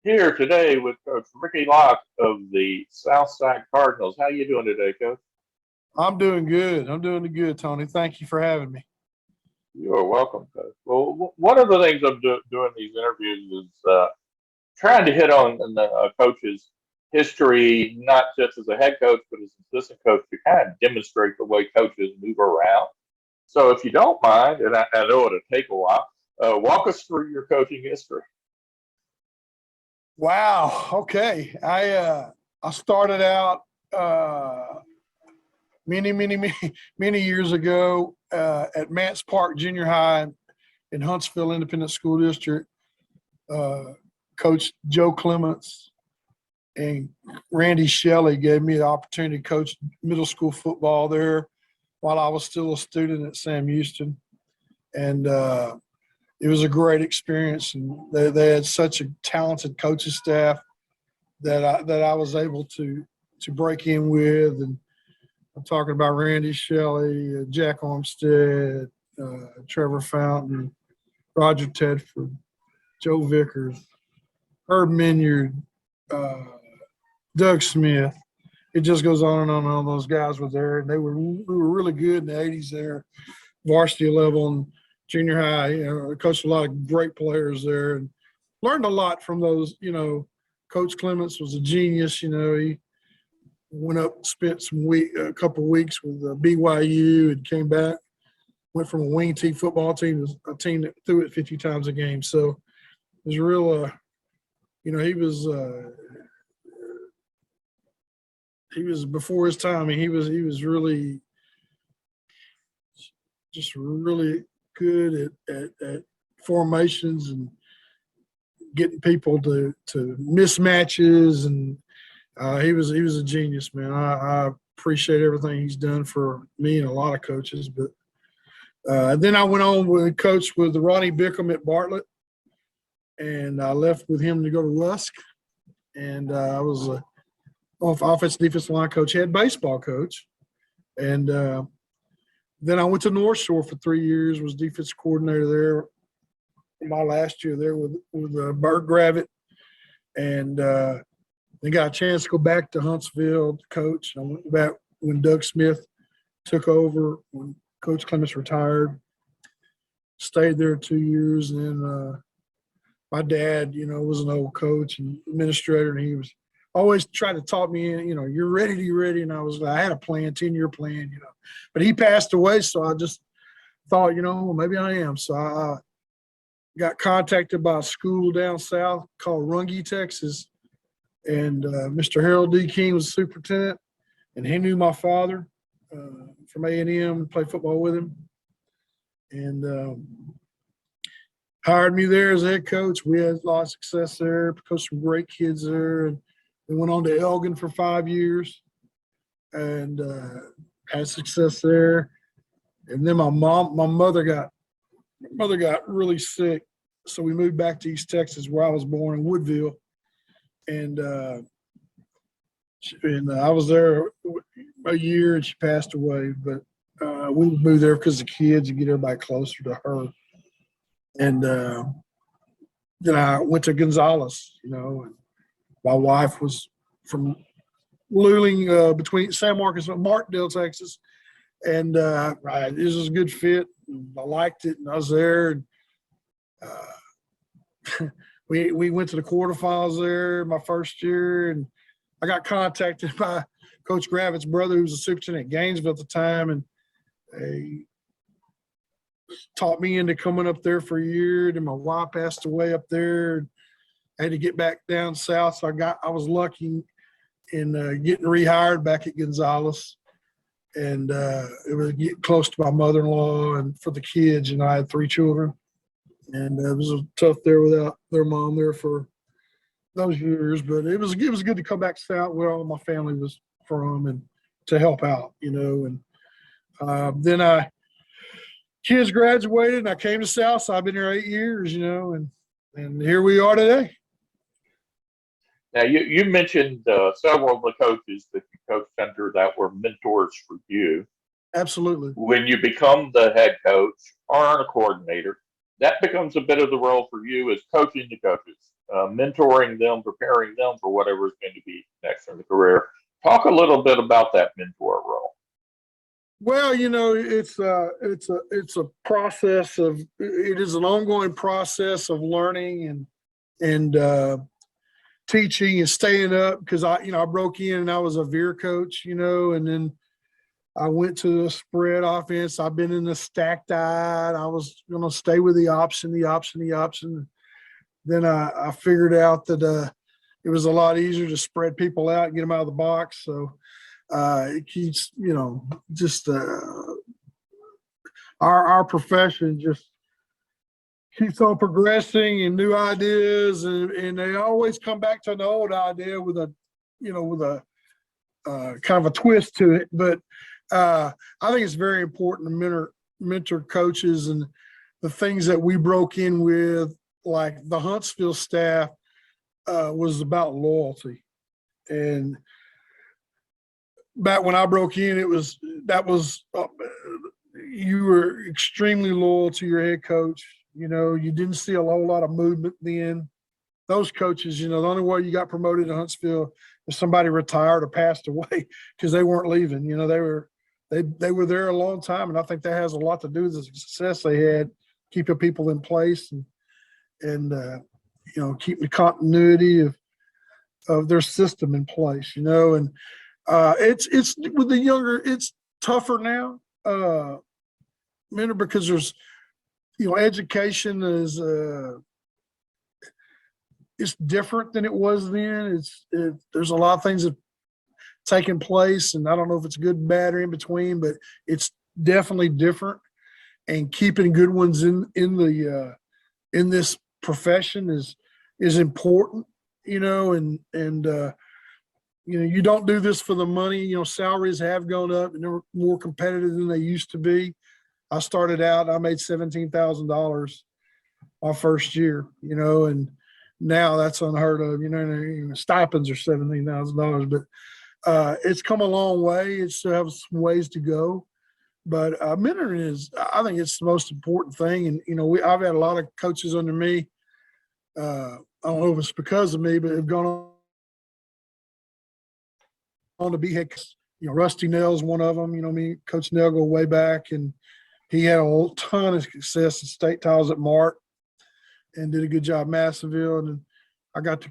here today with Coach Ricky Locke of the Southside Cardinals. How you doing today, Coach? I'm doing good. I'm doing good, Tony. Thank you for having me. You are welcome, Coach. Well, one of the things I'm doing these interviews is trying to hit on the coach's history, not just as a head coach, but as an assistant coach, to kind of demonstrate the way coaches move around. So, if you don't mind, and I know it'll take a while, walk us through your coaching history. Wow. Okay. I started out many years ago at Mance Park Junior High in Huntsville Independent School District. Coach Joe Clements and Randy Shelley gave me the opportunity to coach middle school football there while I was still a student at Sam Houston. And it was a great experience. And they had such a talented coaching staff that I was able to break in with. And I'm talking about Randy Shelley, Jack Armstead, Trevor Fountain, Roger Tedford, Joe Vickers, Herb Minyard, Doug Smith. It just goes on and on and on. Those guys were there, and we were really good in the '80s there, varsity level and junior high. I coached a lot of great players there, and learned a lot from those. Coach Clements was a genius. He went up, spent a couple of weeks with BYU, and came back. Went from a wing T football team to a team that threw it 50 times a game. So it was real. He was before his time. I mean, he was really just really good at formations and getting people to mismatches, and he was a genius, man. I appreciate everything he's done for me and a lot of coaches. But then I went on with coach with Ronnie Bickham at Bartlett, and I left with him to go to Rusk, and I was a offensive defensive line coach, head baseball coach, and then I went to North Shore for 3 years, was defense coordinator there. My last year there with Bert Gravitt, and then got a chance to go back to Huntsville to coach. I went back when Doug Smith took over, when Coach Clements retired. Stayed there 2 years, and then my dad, was an old coach and administrator, and he was always trying to talk me in, you're ready. And I had a plan, 10-year plan, but he passed away. So I just thought, well, maybe I am. So I got contacted by a school down south called Runge, Texas. And Mr. Harold D. King was the superintendent, and he knew my father from A&M, played football with him. And hired me there as a head coach. We had a lot of success there, coached some great kids there. And we went on to Elgin for 5 years and had success there. And then my mother got really sick, so we moved back to East Texas, where I was born in Woodville. And I was there a year, and she passed away. But we moved there because of the kids and get everybody closer to her. And then I went to Gonzales, and my wife was from Luling, between San Marcos and Martindale, Texas. And it was a good fit. I liked it, and I was there. And we went to the quarterfinals there my first year, and I got contacted by Coach Gravitt's brother, who was a superintendent at Gainesville at the time, and he taught me into coming up there for a year. Then my wife passed away up there. I had to get back down south, so I was lucky in getting rehired back at Gonzales, and it was getting close to my mother-in-law and for the kids. I had 3 children, and it was tough there without their mom there for those years. But it was good to come back south where all my family was from and to help out, And then kids graduated, and I came to South. So I've been here 8 years, and here we are today. Now, you mentioned several of the coaches that you coached under that were mentors for you. Absolutely. When you become the head coach or a coordinator, that becomes a bit of the role for you as coaching the coaches. mentoring them, preparing them for whatever is going to be next in the career. Talk a little bit about that mentor role. Well, it's a process of, it is an ongoing process of learning and teaching and staying up, because I broke in and I was a veer coach, and then I went to the spread offense. I've been in the stacked eye. I was going to stay with the option. Then I figured out that it was a lot easier to spread people out and get them out of the box. So it keeps, just our profession just keeps on progressing and new ideas, and they always come back to an old idea with a kind of a twist to it. But I think it's very important to mentor coaches, and the things that we broke in with, like the Huntsville staff, was about loyalty. And back when I broke in, you were extremely loyal to your head coach. You didn't see a whole lot of movement then. Those coaches, the only way you got promoted to Huntsville if somebody retired or passed away, because they weren't leaving. They were there a long time, and I think that has a lot to do with the success they had, keeping people in place and keeping the continuity of their system in place. And it's with the younger, it's tougher now, because there's education is it's different than it was then. There's a lot of things that taking place, and I don't know if it's good, bad, or in between, but it's definitely different. And keeping good ones in this profession is important, and you don't do this for the money. Salaries have gone up and they're more competitive than they used to be. I started out, I made $17,000 my first year, and now that's unheard of. Stipends are $17,000, but it's come a long way. It still has some ways to go, but mentoring I think it's the most important thing. And I've had a lot of coaches under me. I don't know if it's because of me, but have gone on to be head coach. Rusty Nell's one of them. Coach Nell go way back, and he had a ton of success in state titles at Mart and did a good job at Massillville. And then I got to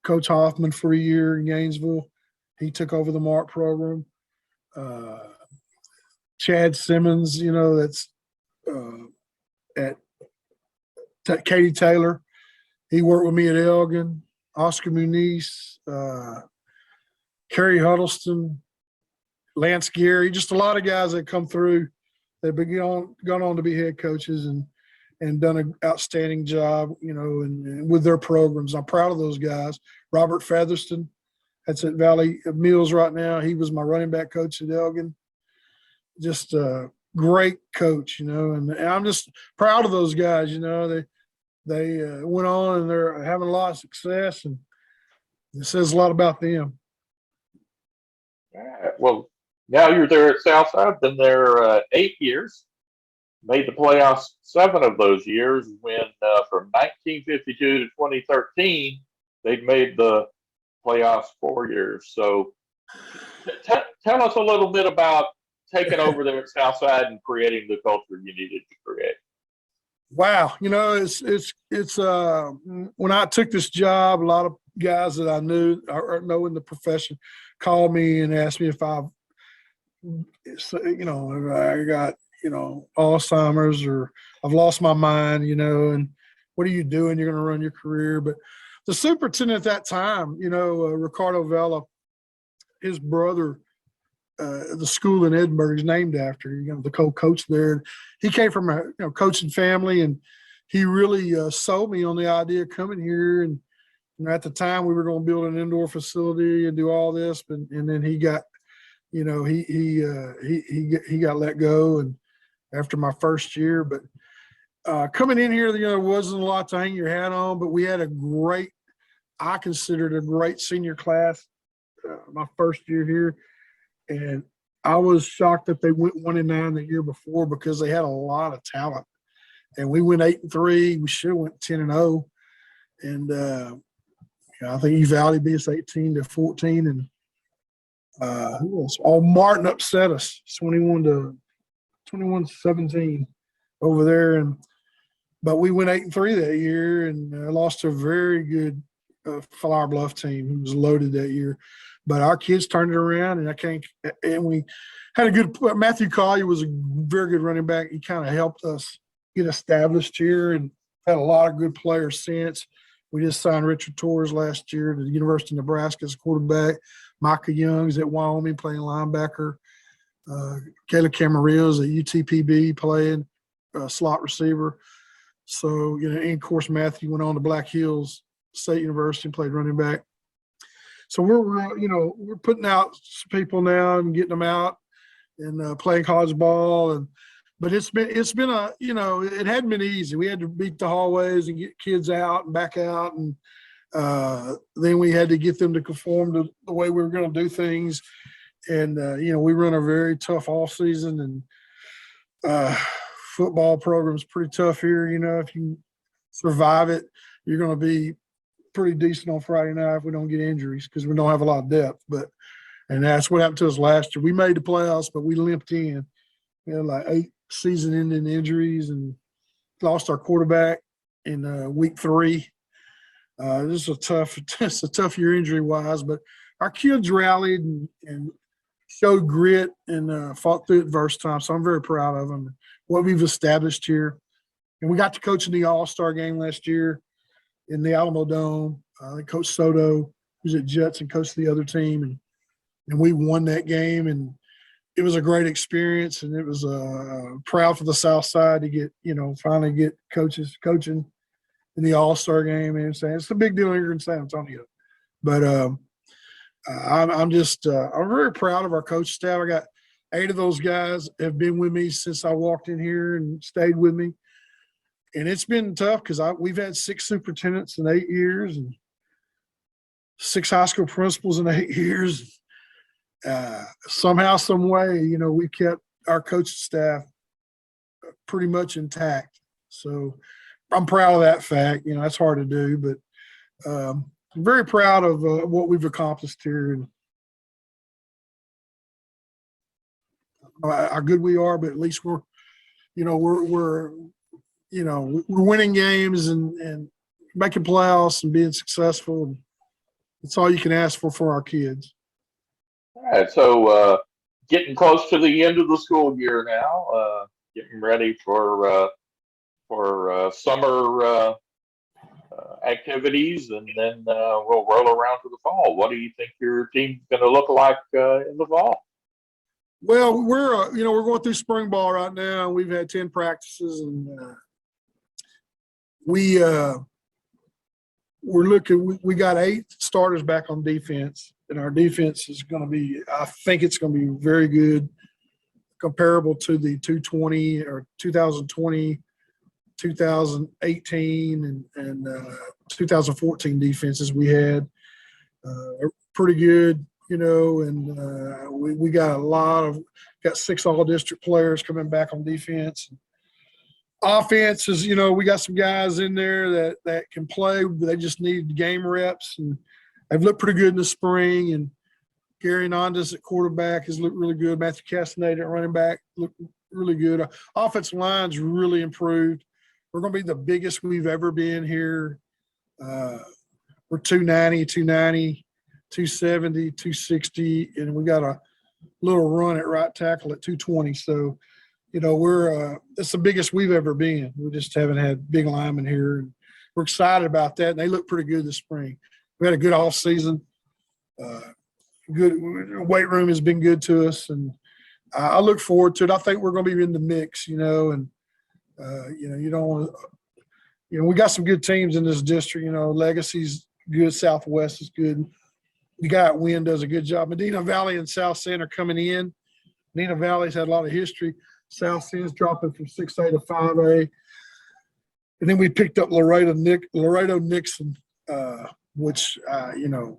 Coach Hoffman for a year in Gainesville. He took over the Mart program. Chad Simmons, that's at Katie Taylor. He worked with me at Elgin. Oscar Muniz, Kerry Huddleston, Lance Gary, just a lot of guys that come through that have gone on to be head coaches and done an outstanding job, and with their programs. I'm proud of those guys. Robert Featherston, that's at Valley Mills right now. He was my running back coach at Elgin. Just a great coach, and I'm just proud of those guys. They went on and they're having a lot of success, and it says a lot about them. Well, now you're there at Southside, been there 8 years, made the playoffs 7 of those years, when from 1952 to 2013, they'd made the playoffs 4 years. So tell us a little bit about taking over there at Southside and creating the culture you needed to create. Wow. It's when I took this job, a lot of guys that I knew or know in the profession called me and asked me if I got, Alzheimer's or I've lost my mind, and what are you doing? You're going to run your career. But the superintendent at that time, Ricardo Vela, his brother, the school in Edinburgh is named after, the co-coach there. He came from a coaching family, and he really sold me on the idea of coming here. And at the time, we were going to build an indoor facility and do all this, and then he got, he got let go, and after my first year. But coming in here, there wasn't a lot to hang your hat on, but we had I considered a great senior class my first year here. And I was shocked that they went 1-9 the year before, because they had a lot of talent. And we went 8-3. We should have went 10-0. And I think Uvalde beat us 18-14, and who else? Oh, Martin upset us 21-17 over there, but we went 8-3 that year, and lost to a very good Flower Bluff team who was loaded that year. But our kids turned it around, and we had a good. Matthew Collier was a very good running back. He kind of helped us get established here, and had a lot of good players since. We just signed Richard Torres last year to the University of Nebraska as quarterback. Micah Young's at Wyoming playing linebacker. Caleb Camarillo's at UTPB playing slot receiver. So, and of course, Matthew went on to Black Hills State University and played running back. So we're putting out people now and getting them out and playing college ball. But it's been it hadn't been easy. We had to beat the hallways and get kids out and back out, and then we had to get them to conform to the way we were going to do things. And we run a very tough off season, and football program's pretty tough here. If you survive it, you're going to be pretty decent on Friday night if we don't get injuries, because we don't have a lot of depth. And that's what happened to us last year. We made the playoffs, but we limped in. We had like 8 season-ending injuries and lost our quarterback in week 3. This is a tough year injury-wise, but our kids rallied and showed grit and fought through adversity time. So I'm very proud of them, what we've established here. And we got to coach in the All-Star game last year in the Alamo Dome. Coach Soto, who's at Jets, and coached the other team, and we won that game. And it was a great experience, and it was proud for the Southside to get finally get coaches coaching in the All-Star game. And it's a big deal here in San Antonio. But I'm very proud of our coach staff. I got 8 of those guys have been with me since I walked in here and stayed with me. And it's been tough because we've had 6 superintendents in 8 years and 6 high school principals in 8 years. Somehow, some way, we kept our coaching staff pretty much intact. So I'm proud of that fact. That's hard to do, but I'm very proud of what we've accomplished here and how good we are. But at least we're winning games and making playoffs and being successful. And that's all you can ask for our kids. All right, so getting close to the end of the school year now, getting ready for summer activities, and then we'll roll around to the fall. What do you think your team's going to look like in the fall? Well, we're going through spring ball right now. We've had 10 practices, and we're looking. We got 8 starters back on defense, and our defense is going to be. I think it's going to be very good, comparable to the 2020 or 2020, 2018, and 2014 defenses we had. Pretty good. And we got 6 all-district players coming back on defense. Offense is, we got some guys in there that can play, but they just need game reps, and they've looked pretty good in the spring. And Gary Nondas at quarterback has looked really good. Matthew Castaneda at running back looked really good. Our offensive line's really improved. We're going to be the biggest we've ever been here. We're 290, 270, 260, and we got a little run at right tackle at 220. So, it's the biggest we've ever been. We just haven't had big linemen here. And we're excited about that, and they look pretty good this spring. We had a good off season. Good weight room has been good to us, and I look forward to it. I think we're going to be in the mix, and you don't want to. We got some good teams in this district. Legacy's good, Southwest is good. The guy at Wynn does a good job. Medina Valley and South San are coming in. Medina Valley's had a lot of history. South San's dropping from 6A to 5A. And then we picked up Laredo Nixon, which, I don't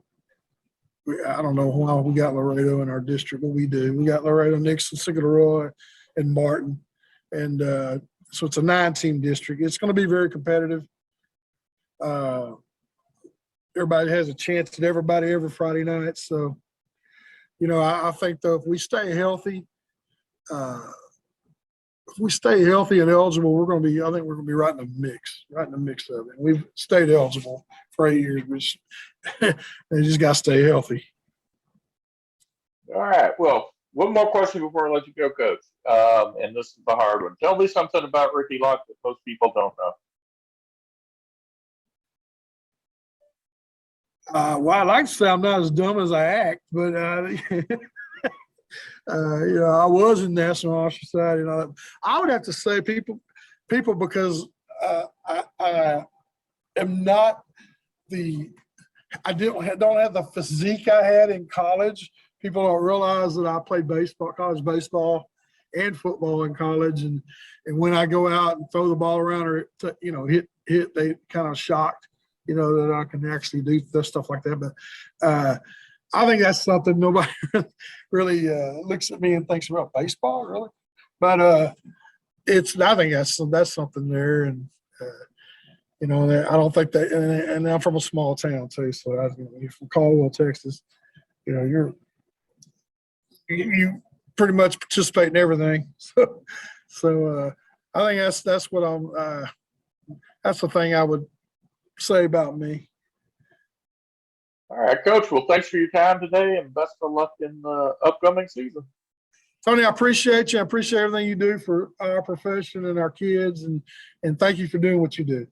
know why we got Laredo in our district, but we do. We got Laredo Nixon, Sigaloroy, and Martin. And so it's a 9-team district. It's going to be very competitive. everybody has a chance at everybody every Friday night. So, I think though if we stay healthy, and eligible, I think we're gonna be right in the mix of it. We've stayed eligible for 8 years, which they just gotta stay healthy. All right. Well, one more question before I let you go, Coach. And this is the hard one. Tell me something about Ricky Locke that most people don't know. Well, I like to say I'm not as dumb as I act, but I was in National Honor Society. I would have to say people, because I am not I don't have the physique I had in college. People don't realize that I played college baseball and football in college, and when I go out and throw the ball around or hit, they kind of shocked, that I can actually do stuff like that. But I think that's something nobody really looks at me and thinks about baseball, really. But I think that's something there, and I don't think that. And I'm from a small town too, so you're from Caldwell, Texas. You pretty much participate in everything. So I think that's what that's the thing I would say about me. All right, Coach. Well, thanks for your time today, and best of luck in the upcoming season. Tony, I appreciate you. I appreciate everything you do for our profession and our kids, and thank you for doing what you do.